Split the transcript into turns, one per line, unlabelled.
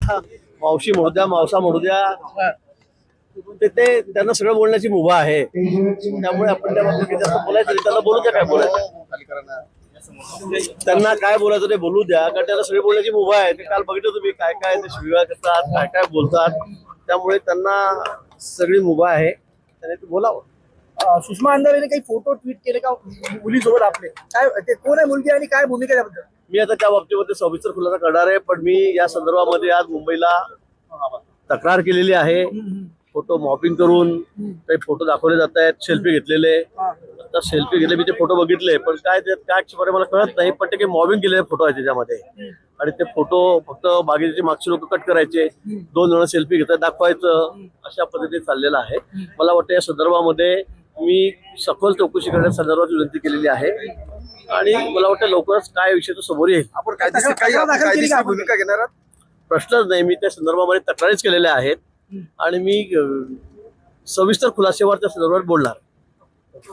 आता मावशी म्हणू द्या, मावसा म्हणू द्या, ते त्यांना सगळं बोलण्याची मुभा आहे. त्यामुळे आपण त्या बाबतीत जास्त बोलायचं नाही. त्यांना बोलू द्या, काय बोलायचं त्यांना काय बोलायचं ते बोलू द्या, कारण त्यांना सगळे बोलण्याची मुभा आहे. ते काल बघितलं तुम्ही काय काय ते शिव्या करतात, काय काय बोलतात. त्यामुळे त्यांना सगळी मुभा आहे, त्याने ते बोलावं.
सुषमा अंधारेने काही फोटो ट्विट केले का मुलीसोबत आपले? काय ते कोण आहे मुलगी आणि काय भूमिका आहे त्याबद्दल?
मी आता त्या बाबतीमध्ये सविस्तर खुलासा करणार आहे, पण मी या संदर्भामध्ये आज मुंबईला तक्रार केलेली आहे. फोटो मॉपिंग करून काही फोटो दाखवले जात आहेत, सेल्फी घेतलेले. आता सेल्फी घेतले, मी ते फोटो बघितले, पण काय ते काय अक्षरपणे मला कळत नाही. पण ते काही मॉबिंग केलेले फोटो आहे त्याच्यामध्ये, आणि ते फोटो फक्त बागेचे मागचे लोक कट करायचे, 2 जण सेल्फी घेतात दाखवायचं, अशा पद्धतीने चाललेलं आहे. मला वाटतं या संदर्भामध्ये मी सखोल चौकशी करण्याच्या संदर्भात विनंती केलेली आहे, आणि मला वाटतं लवकरच काय विषय तो समोर येईल.
आपण कायदेशीर भूमिका घेणार आहात?
प्रश्नच नाही. मी त्या संदर्भामध्ये तक्रारीच केलेल्या आहेत, आणि मी सविस्तर खुलासेवर त्या संदर्भात बोलणार.